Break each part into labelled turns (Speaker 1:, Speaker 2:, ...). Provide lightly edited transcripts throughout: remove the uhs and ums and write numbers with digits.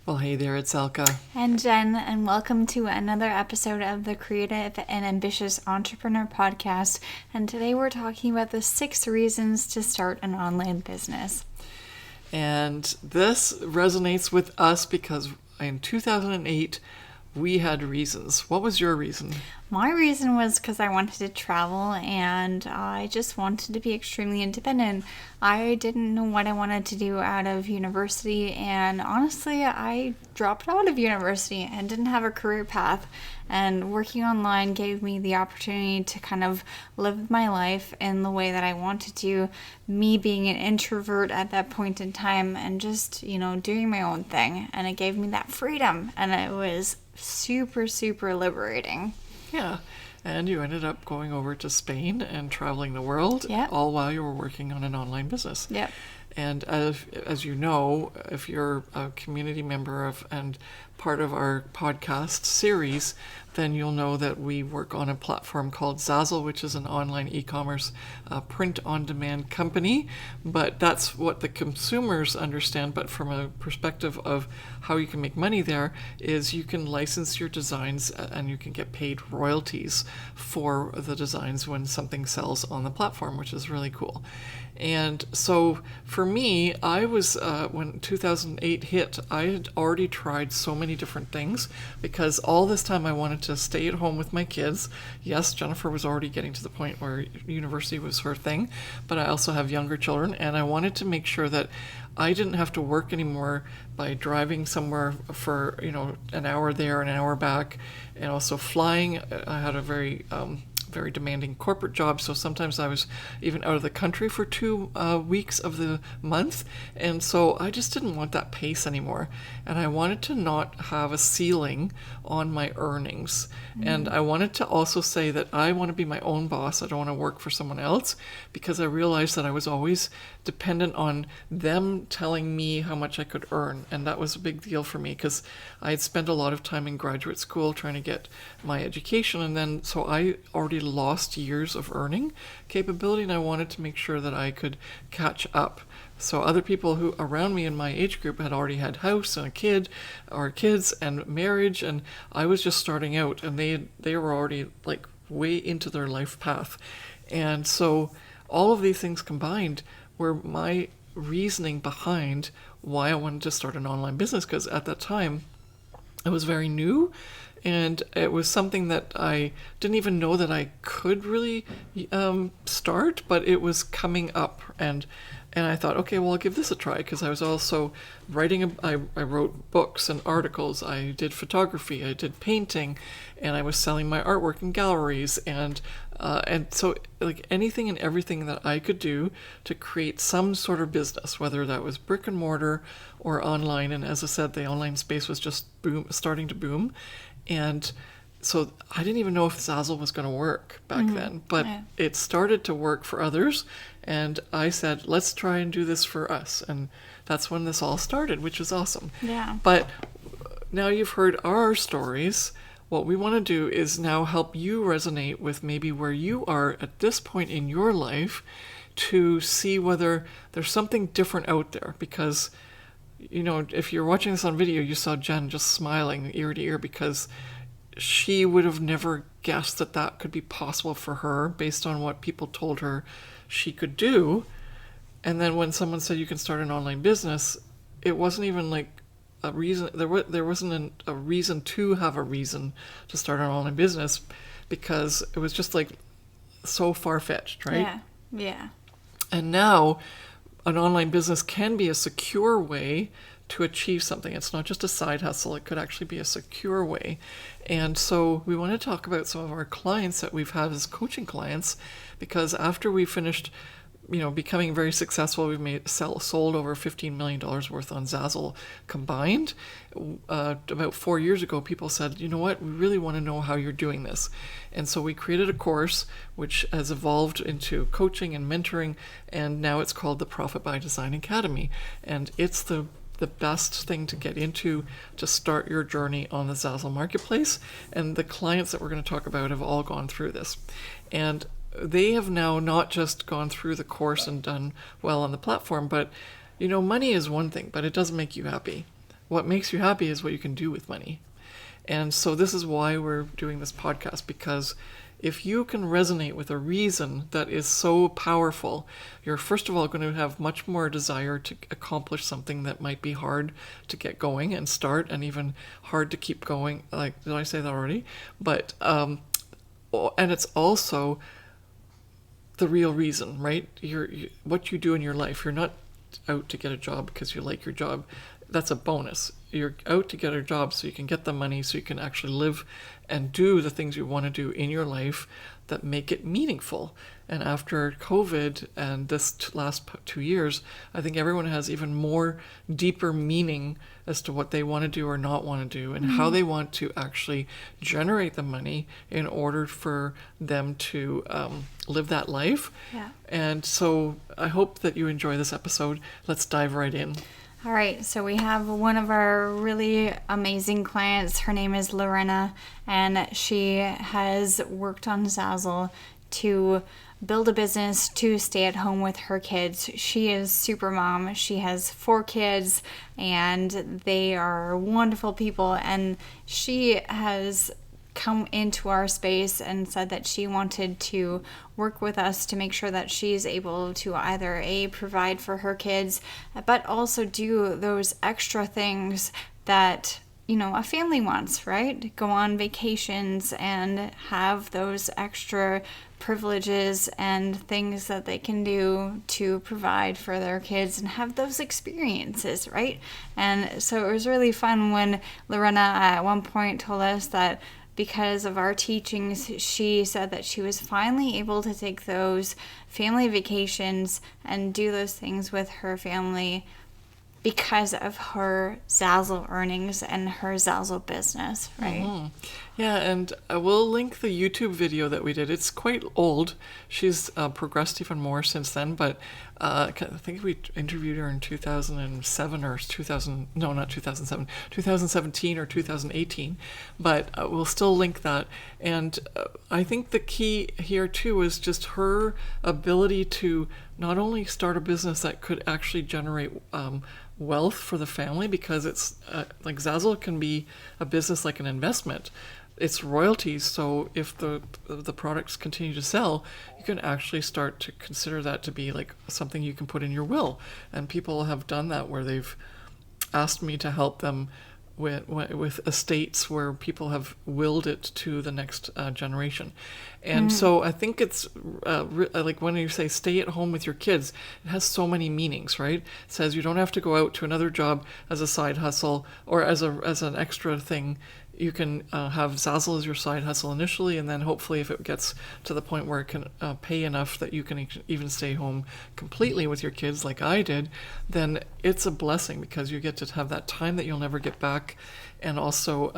Speaker 1: Well, hey there, it's Elka.
Speaker 2: And Jen, and welcome to another episode of the Creative and Ambitious Entrepreneur Podcast. And today we're talking about the 6 reasons to start an online business.
Speaker 1: And this resonates with us because in 2008, we had reasons. What was your reason?
Speaker 2: My reason was because I wanted to travel and I just wanted to be extremely independent. I didn't know what I wanted to do out of university, and honestly, I dropped out of university and didn't have a career path. And working online gave me the opportunity to kind of live my life in the way that I wanted to, me being an introvert at that point in time and just, doing my own thing. And it gave me that freedom, and it was super, super liberating.
Speaker 1: Yeah, and you ended up going over to Spain and traveling the world, all while you were working on an online business.
Speaker 2: Yep.
Speaker 1: And as you know, if you're a community member and part of our podcast series, then you'll know that we work on a platform called Zazzle, which is an online e-commerce print-on-demand company. But that's what the consumers understand. But from a perspective of how you can make money there is you can license your designs and you can get paid royalties for the designs when something sells on the platform, which is really cool. And so for me, I was, when 2008 hit, I had already tried so many different things because all this time I wanted to stay at home with my kids. Yes, Jennifer was already getting to the point where university was her thing, but I also have younger children, and I wanted to make sure that I didn't have to work anymore by driving somewhere for, an hour there, an hour back, and also flying. I had a very demanding corporate job, so sometimes I was even out of the country for 2 weeks of the month, and so I just didn't want that pace anymore, and I wanted to not have a ceiling on my earnings. And I wanted to also say that I want to be my own boss. I don't want to work for someone else, because I realized that I was always dependent on them telling me how much I could earn, and that was a big deal for me because I had spent a lot of time in graduate school trying to get my education, and then so I already lost years of earning capability, and I wanted to make sure that I could catch up. So other people who around me in my age group had already had house and a kid or kids and marriage, and I was just starting out, and they were already like way into their life path. And so all of these things combined were my reasoning behind why I wanted to start an online business, because at that time it was very new. And it was something that I didn't even know that I could really start, but it was coming up. And I thought, okay, well, I'll give this a try, because I was also writing. I wrote books and articles. I did photography. I did painting. And I was selling my artwork in galleries. And so like anything and everything that I could do to create some sort of business, whether that was brick and mortar or online. And as I said, the online space was just starting to boom. And so I didn't even know if Zazzle was going to work back then, but it started to work for others. And I said, let's try and do this for us. And that's when this all started, which was awesome.
Speaker 2: Yeah.
Speaker 1: But now you've heard our stories. What we want to do is now help you resonate with maybe where you are at this point in your life to see whether there's something different out there. Because if you're watching this on video, you saw Jen just smiling ear to ear because she would have never guessed that that could be possible for her based on what people told her she could do. And then when someone said you can start an online business, it wasn't even like a reason. There wasn't a reason to have a reason to start an online business, because it was just like so far-fetched, right?
Speaker 2: Yeah.
Speaker 1: And now an online business can be a secure way to achieve something. It's not just a side hustle. It could actually be a secure way. And so we want to talk about some of our clients that we've had as coaching clients, because after we finished, becoming very successful, we've sold over $15 million worth on Zazzle combined. About 4 years ago, people said, you know what, we really want to know how you're doing this. And so we created a course which has evolved into coaching and mentoring, and now it's called the Profit by Design Academy. And it's the best thing to get into to start your journey on the Zazzle marketplace. And the clients that we're going to talk about have all gone through this. And they have now not just gone through the course and done well on the platform, but money is one thing, but it doesn't make you happy. what makes you happy is what you can do with money. And so this is why we're doing this podcast, because if you can resonate with a reason that is so powerful, you're first of all going to have much more desire to accomplish something that might be hard to get going and start, and even hard to keep going. Like, did I say that already? But, and it's also the real reason, right? What you do in your life. You're not out to get a job because you like your job. That's a bonus. You're out to get a job so you can get the money, so you can actually live and do the things you want to do in your life that make it meaningful. And after COVID and this last 2 years, I think everyone has even more deeper meaning as to what they want to do or not want to do, and how they want to actually generate the money in order for them to live that life.
Speaker 2: Yeah.
Speaker 1: And so I hope that you enjoy this episode. Let's dive right in.
Speaker 2: All right, so we have one of our really amazing clients. Her name is Lorena, and she has worked on Zazzle to build a business to stay at home with her kids. She is super mom. She has 4 kids, and they are wonderful people. And she has come into our space and said that she wanted to work with us to make sure that she's able to either provide for her kids, but also do those extra things that a family wants, right? Go on vacations and have those extra privileges and things that they can do to provide for their kids and have those experiences, right? And so it was really fun when Lorena at one point told us that because of our teachings, she said that she was finally able to take those family vacations and do those things with her family because of her Zazzle earnings and her Zazzle business, right?
Speaker 1: Mm-hmm. Yeah, and we'll link the YouTube video that we did. It's quite old. She's progressed even more since then, but I think we interviewed her in 2007 or 2017 or 2018, but we'll still link that. And I think the key here too is just her ability to not only start a business that could actually generate wealth for the family, because it's like Zazzle can be a business like an investment. It's royalties, so if the products continue to sell, you can actually start to consider that to be like something you can put in your will. And people have done that where they've asked me to help them with estates where people have willed it to the next generation. And so I think it's like when you say stay at home with your kids, it has so many meanings, right? It says you don't have to go out to another job as a side hustle or as an extra thing. You can have Zazzle as your side hustle initially, and then hopefully if it gets to the point where it can pay enough that you can even stay home completely with your kids like I did, then it's a blessing because you get to have that time that you'll never get back. And also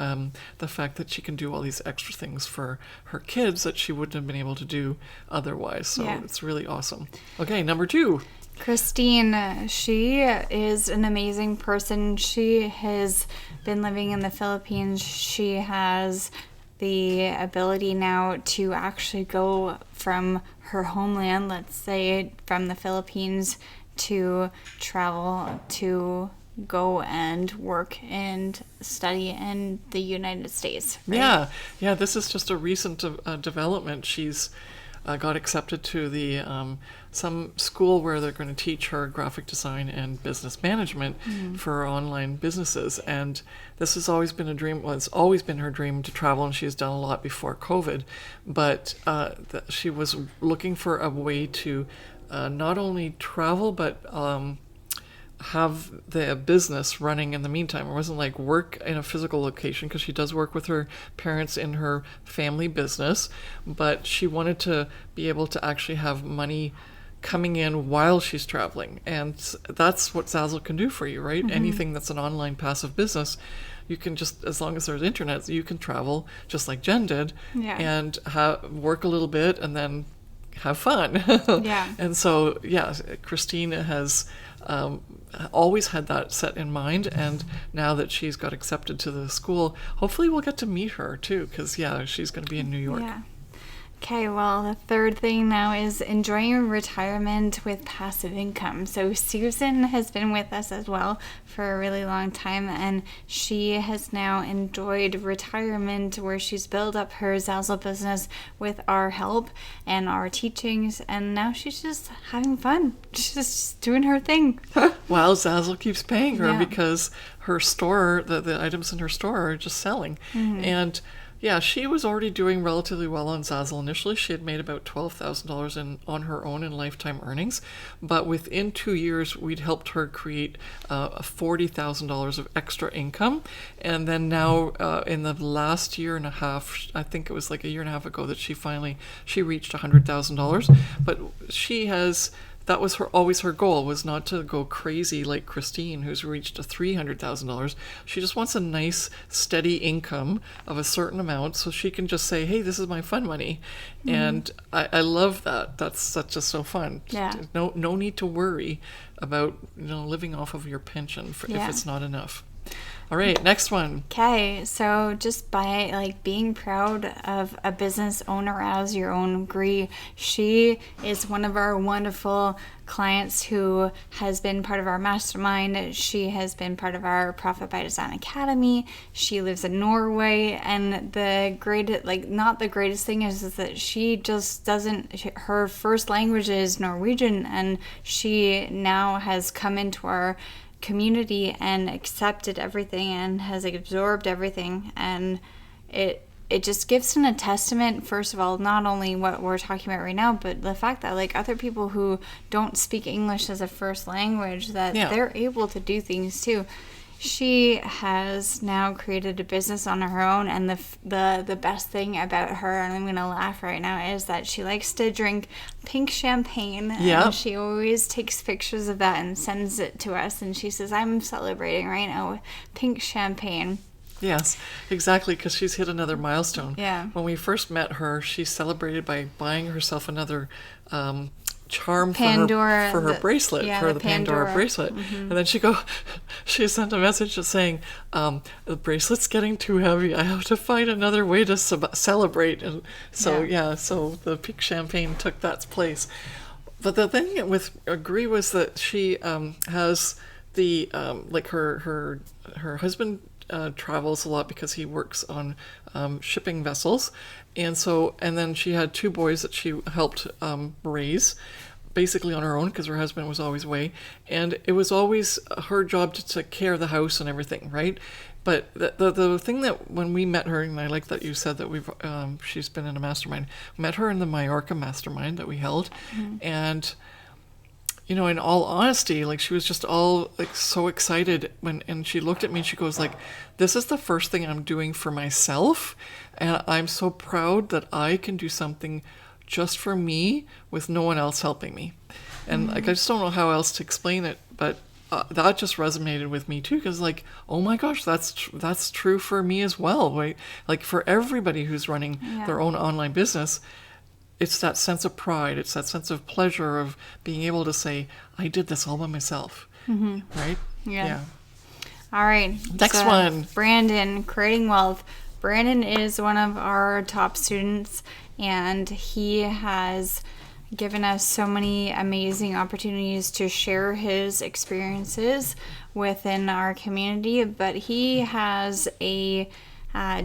Speaker 1: the fact that she can do all these extra things for her kids that she wouldn't have been able to do otherwise. So It's really awesome. Okay, number 2.
Speaker 2: Christine, she is an amazing person. She has been living in the Philippines. She has the ability now to actually go from her homeland, let's say from the Philippines, to travel to go and work and study in the United States. Right?
Speaker 1: Yeah. This is just a recent development. She's got accepted to the some school where they're going to teach her graphic design and business management for online businesses. And this has always been a dream. Well, it's always been her dream to travel, and she's done a lot before COVID. But she was looking for a way to not only travel, but have the business running in the meantime. It wasn't like work in a physical location, because she does work with her parents in her family business, but she wanted to be able to actually have money coming in while she's traveling. And that's what Zazzle can do for you, right? Anything that's an online passive business, you can just, as long as there's internet, you can travel just like Jen did and work a little bit and then have fun. And so, Christine has always had that set in mind, and now that she's got accepted to the school, hopefully we'll get to meet her too, because she's going to be in New York.
Speaker 2: Okay, well, the third thing now is enjoying your retirement with passive income. So, Susan has been with us as well for a really long time, and she has now enjoyed retirement where she's built up her Zazzle business with our help and our teachings, and now she's just having fun. She's just doing her thing.
Speaker 1: While Zazzle keeps paying her
Speaker 2: Yeah.
Speaker 1: because her store, the items in her store are just selling. And yeah, she was already doing relatively well on Zazzle. Initially, she had made about $12,000 on her own in lifetime earnings. But within 2 years, we'd helped her create $40,000 of extra income. And then now, in the last year and a half, I think it was like a year and a half ago that she reached $100,000. But that was always her goal, was not to go crazy like Christine, who's reached to $300,000. She just wants a nice, steady income of a certain amount so she can just say, hey, this is my fun money. And I love that. That's just so fun.
Speaker 2: Yeah.
Speaker 1: No need to worry about living off of your pension if it's not enough. All right, next one.
Speaker 2: Okay, so just by being proud of a business owner as your own Gree, she is one of our wonderful clients who has been part of our mastermind. She has been part of our Profit by Design Academy. She lives in Norway, and not the greatest thing is that she just doesn't, her first language is Norwegian, and she now has come into our community and accepted everything and has absorbed everything, and it just gives a testament, first of all, not only what we're talking about right now, but the fact that other people who don't speak English as a first language, that they're able to do things too. She has now created a business on her own, and the best thing about her, and I'm gonna laugh right now, is that she likes to drink pink champagne.
Speaker 1: Yeah.
Speaker 2: And she always takes pictures of that and sends it to us, and she says, I'm celebrating right now with pink champagne.
Speaker 1: Yes, exactly, because she's hit another milestone.
Speaker 2: Yeah.
Speaker 1: When we first met her, she celebrated by buying herself another charm for her bracelet, for the Pandora bracelet. And then she sent a message just saying, the bracelet's getting too heavy. I have to find another way to celebrate. And so, so the pink champagne took that place. But the thing with Gree was that she has the, her husband travels a lot because he works on shipping vessels, and then she had 2 boys that she helped raise basically on her own because her husband was always away, and it was always her job to take care of the house and everything, right? But the thing that when we met her, and I like that you said that she's been in a mastermind, met her in the Mallorca mastermind that we held, and in all honesty, she was just all so excited and she looked at me and she goes this is the first thing I'm doing for myself, and I'm so proud that I can do something just for me with no one else helping me. And I just don't know how else to explain it, but that just resonated with me too, because oh my gosh, that's true for me as well, right? For everybody who's running their own online business, it's that sense of pride. It's that sense of pleasure of being able to say, I did this all by myself. Right?
Speaker 2: Yeah. All right.
Speaker 1: Next one.
Speaker 2: Brandon, creating wealth. Brandon is one of our top students, and he has given us so many amazing opportunities to share his experiences within our community, but he has a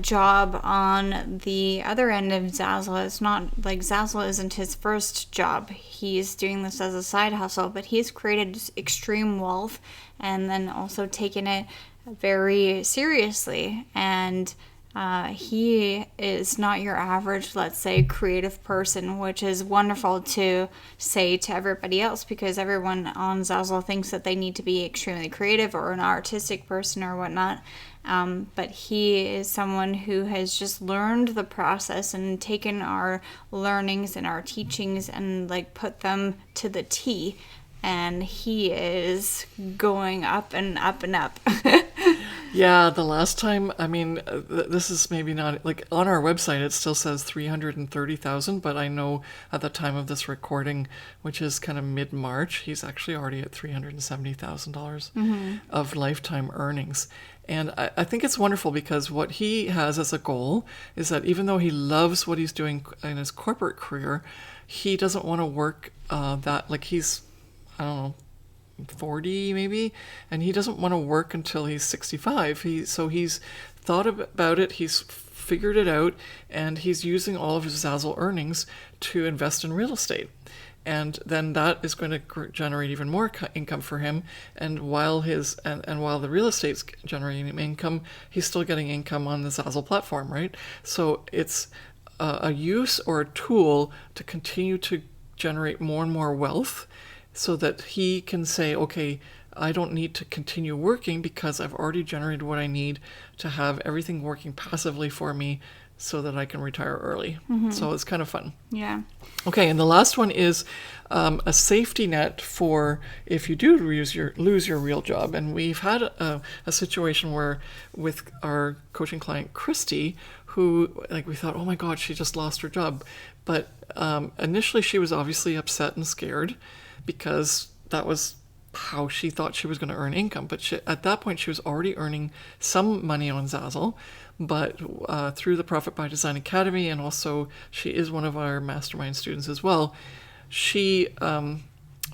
Speaker 2: job on the other end of Zazzle. It's not Zazzle isn't his first job. He's doing this as a side hustle, but he's created extreme wealth and then also taken it very seriously. And he is not your average, let's say, creative person, which is wonderful to say to everybody else, because everyone on Zazzle thinks that they need to be extremely creative or an artistic person or whatnot. But he is someone who has just learned the process and taken our learnings and our teachings and put them to the T. And he is going up and up and up.
Speaker 1: Yeah, the last time, this is maybe not, on our website it still says 330,000, but I know at the time of this recording, which is kind of mid-March, he's actually already at $370,000 of lifetime earnings. And I think it's wonderful because what he has as a goal is that even though he loves what he's doing in his corporate career, he doesn't want to work that, like he's, I don't know, 40 maybe, and he doesn't want to work until he's 65. So he's thought about it, he's figured it out, and he's using all of his Zazzle earnings to invest in real estate. And then that is going to generate even more income for him. And while while the real estate's generating him income, he's still getting income on the Zazzle platform, right? So it's a use or a tool to continue to generate more and more wealth, so that he can say, okay, I don't need to continue working because I've already generated what I need to have everything working passively for me, so that I can retire early. So it's kind of fun.
Speaker 2: Yeah.
Speaker 1: Okay, and the last one is a safety net for if you do lose your real job. And we've had a situation where with our coaching client, Christy, who, like, we thought, oh my God, she just lost her job. But initially she was obviously upset and scared because that was how she thought she was going to earn income. But at that point, she was already earning some money on Zazzle, but through the Profit by Design Academy, and also she is one of our mastermind students as well, she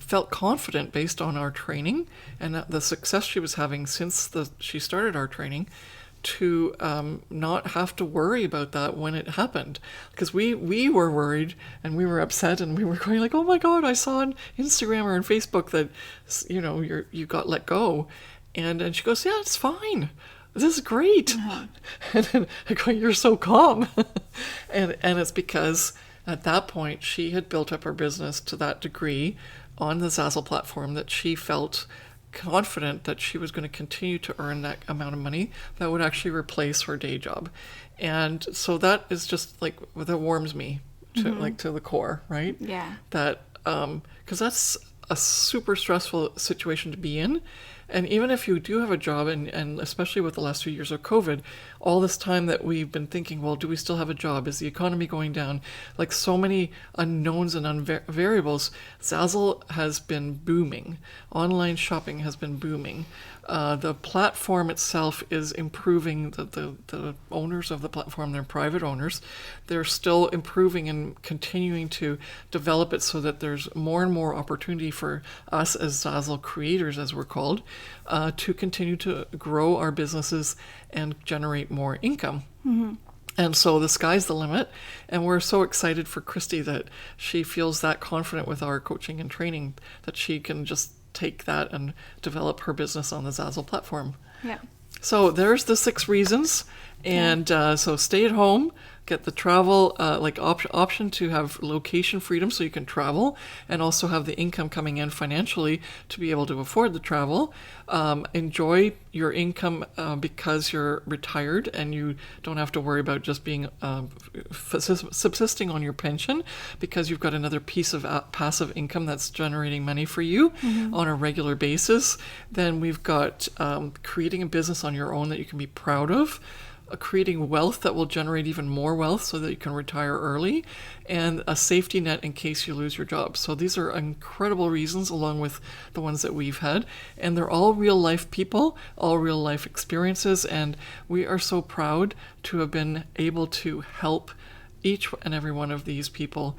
Speaker 1: felt confident based on our training and the success she was having since she started our training, to not have to worry about that when it happened. Because we were worried and we were upset and we were going like, oh my God, I saw on Instagram or on Facebook that, you know, you got let go. And she goes, yeah, it's fine. This is great. And then I go, you're so calm. and it's because at that point she had built up her business to that degree on the Zazzle platform that she felt confident that she was going to continue to earn that amount of money that would actually replace her day job. And so that is just like, that warms me to like to the core, right?
Speaker 2: Yeah.
Speaker 1: That because that's a super stressful situation to be in. And even if you do have a job, and especially with the last few years of COVID, all this time that we've been thinking, well, do we still have a job? Is the economy going down? Like, so many unknowns and variables. Zazzle has been booming. Online shopping has been booming. The platform itself is improving. The owners of the platform, they're private owners, they're still improving and continuing to develop it so that there's more and more opportunity for us as Zazzle creators, as we're called, to continue to grow our businesses and generate more income. And so the sky's the limit, and we're so excited for Christy that she feels that confident with our coaching and training that she can just take that and develop her business on the Zazzle platform.
Speaker 2: Yeah.
Speaker 1: So there's the 6 reasons. And so stay at home, get the travel option to have location freedom so you can travel and also have the income coming in financially to be able to afford the travel. Enjoy your income because you're retired and you don't have to worry about just being subsisting on your pension, because you've got another piece of passive income that's generating money for you on a regular basis. Then we've got creating a business on your own that you can be proud of, creating wealth that will generate even more wealth so that you can retire early, and a safety net in case you lose your job. So these are incredible reasons, along with the ones that we've had, and they're all real life people, all real life experiences, and we are so proud to have been able to help each and every one of these people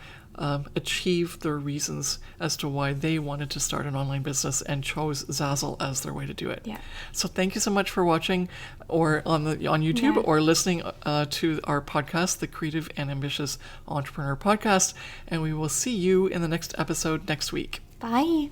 Speaker 1: achieve their reasons as to why they wanted to start an online business and chose Zazzle as their way to do it.
Speaker 2: Yeah.
Speaker 1: So thank you so much for watching or on YouTube or listening to our podcast, the Creative and Ambitious Entrepreneur Podcast. And we will see you in the next episode next week.
Speaker 2: Bye.